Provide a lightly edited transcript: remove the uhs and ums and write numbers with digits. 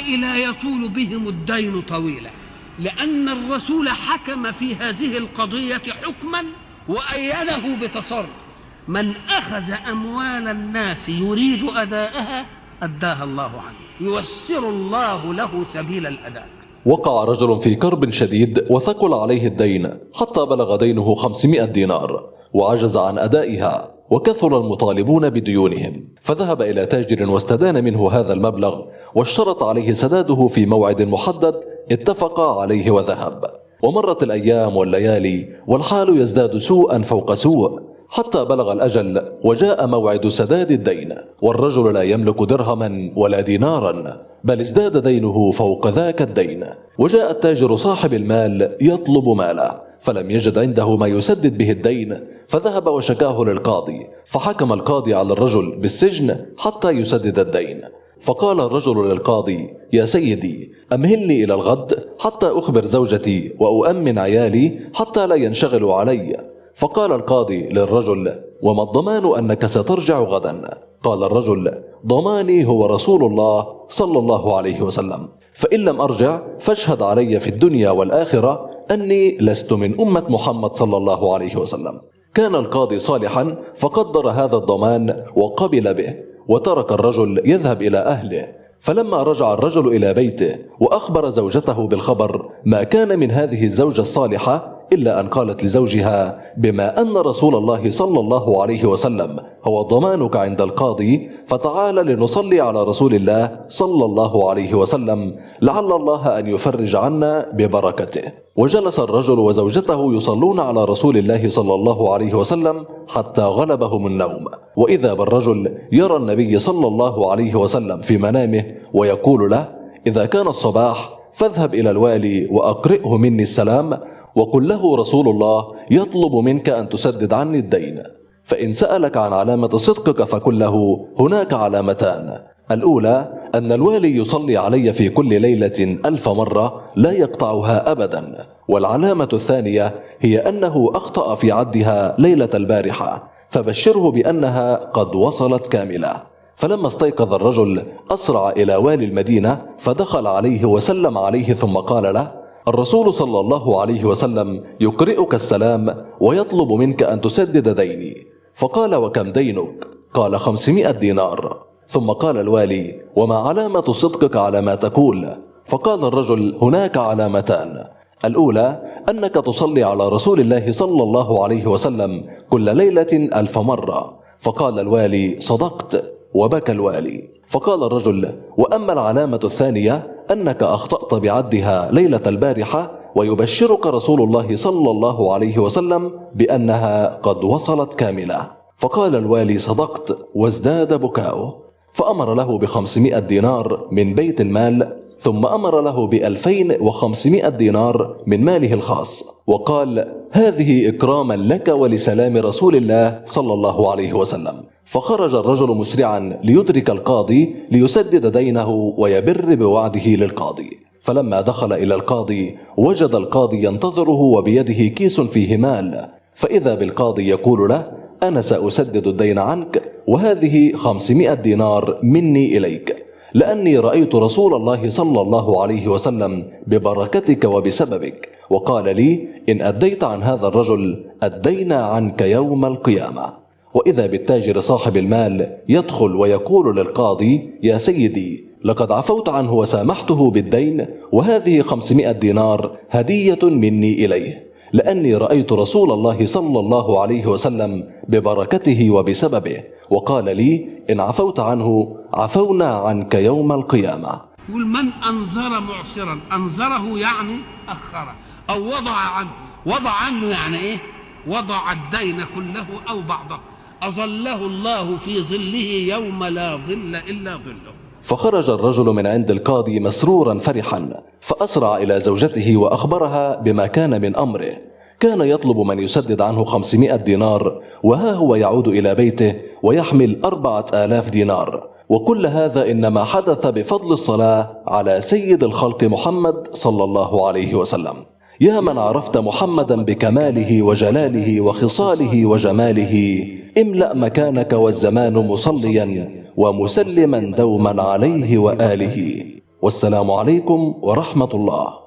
هؤلاء لا يطول بهم الدين طويلا، لأن الرسول حكم في هذه القضية حكما وأيده بتصرف: من أخذ أموال الناس يريد أداءها أداها الله عنه، ييسر الله له سبيل الأداء. وقع رجل في كرب شديد وثقل عليه الدين حتى بلغ دينه 500 دينار وعجز عن أدائها، وكثر المطالبون بديونهم، فذهب إلى تاجر واستدان منه هذا المبلغ واشترط عليه سداده في موعد محدد اتفق عليه وذهب. ومرت الأيام والليالي والحال يزداد سوءا فوق سوء حتى بلغ الأجل وجاء موعد سداد الدين، والرجل لا يملك درهما ولا دينارا، بل ازداد دينه فوق ذاك الدين. وجاء التاجر صاحب المال يطلب ماله، فلم يجد عنده ما يسدد به الدين، فذهب وشكاه للقاضي، فحكم القاضي على الرجل بالسجن حتى يسدد الدين. فقال الرجل للقاضي: يا سيدي، أمهلني إلى الغد حتى أخبر زوجتي وأؤمن عيالي حتى لا ينشغلوا علي. فقال القاضي للرجل: وما الضمان أنك سترجع غدا؟ قال الرجل: ضماني هو رسول الله صلى الله عليه وسلم، فإن لم أرجع فاشهد علي في الدنيا والآخرة أني لست من أمة محمد صلى الله عليه وسلم. كان القاضي صالحا فقدر هذا الضمان وقبل به، وترك الرجل يذهب إلى أهله. فلما رجع الرجل إلى بيته وأخبر زوجته بالخبر، ما كان من هذه الزوجة الصالحة إلا أن قالت لزوجها: بما أن رسول الله صلى الله عليه وسلم هو ضمانك عند القاضي، فتعال لنصلي على رسول الله صلى الله عليه وسلم لعل الله أن يفرج عنا ببركته. وجلس الرجل وزوجته يصلون على رسول الله صلى الله عليه وسلم حتى غلبهم النوم، وإذا بالرجل يرى النبي صلى الله عليه وسلم في منامه ويقول له: إذا كان الصباح فاذهب إلى الوالي وأقرئه مني السلام، وقل له رسول الله يطلب منك أن تسدد عني الدين، فإن سألك عن علامة صدقك فقل له: هناك علامتان، الأولى أن الوالي يصلي علي في كل ليلة 1000 مرة لا يقطعها أبدا، والعلامة الثانية هي أنه أخطأ في عدها ليلة البارحة، فبشره بأنها قد وصلت كاملة. فلما استيقظ الرجل أسرع إلى والي المدينة فدخل عليه وسلم عليه، ثم قال له: الرسول صلى الله عليه وسلم يقرئك السلام ويطلب منك أن تسدد ديني. فقال: وكم دينك؟ قال: 500 دينار. ثم قال الوالي: وما علامة صدقك على ما تقول؟ فقال الرجل: هناك علامتان، الأولى أنك تصلي على رسول الله صلى الله عليه وسلم كل ليلة 1000 مرة. فقال الوالي: صدقت. وبكى الوالي. فقال الرجل: وأما العلامة الثانية أنك أخطأت بعدها ليلة البارحة، ويبشرك رسول الله صلى الله عليه وسلم بأنها قد وصلت كاملة. فقال الوالي: صدقت. وازداد بكاؤه، فأمر له ب500 دينار من بيت المال، ثم أمر له ب2500 دينار من ماله الخاص، وقال: هذه إكراما لك ولسلام رسول الله صلى الله عليه وسلم. فخرج الرجل مسرعا ليدرك القاضي ليسدد دينه ويبر بوعده للقاضي. فلما دخل إلى القاضي وجد القاضي ينتظره وبيده كيس فيه مال، فإذا بالقاضي يقول له: أنا سأسدد الدين عنك، وهذه 500 دينار مني إليك، لأني رأيت رسول الله صلى الله عليه وسلم ببركتك وبسببك، وقال لي: إن أديت عن هذا الرجل أدينا عنك يوم القيامة. وإذا بالتاجر صاحب المال يدخل ويقول للقاضي: يا سيدي، لقد عفوت عنه وسامحته بالدين، وهذه 500 دينار هدية مني إليه، لأني رأيت رسول الله صلى الله عليه وسلم ببركته وبسببه، وقال لي: إن عفوت عنه عفونا عنك يوم القيامة. يقول: من أنظر معسرا، أنظره يعني أخره أو وضع عنه يعني إيه؟ وضع الدين كله أو بعضه، أظله الله في ظله يوم لا ظل إلا ظله. فخرج الرجل من عند القاضي مسرورا فرحا، فأسرع إلى زوجته وأخبرها بما كان من أمره. كان يطلب من يسدد عنه 500 دينار، وها هو يعود إلى بيته ويحمل 4000 دينار. وكل هذا إنما حدث بفضل الصلاة على سيد الخلق محمد صلى الله عليه وسلم. يا من عرفت محمدا بكماله وجلاله وخصاله وجماله، املأ مكانك والزمان مصليا ومسلما دوما عليه وآله. والسلام عليكم ورحمة الله.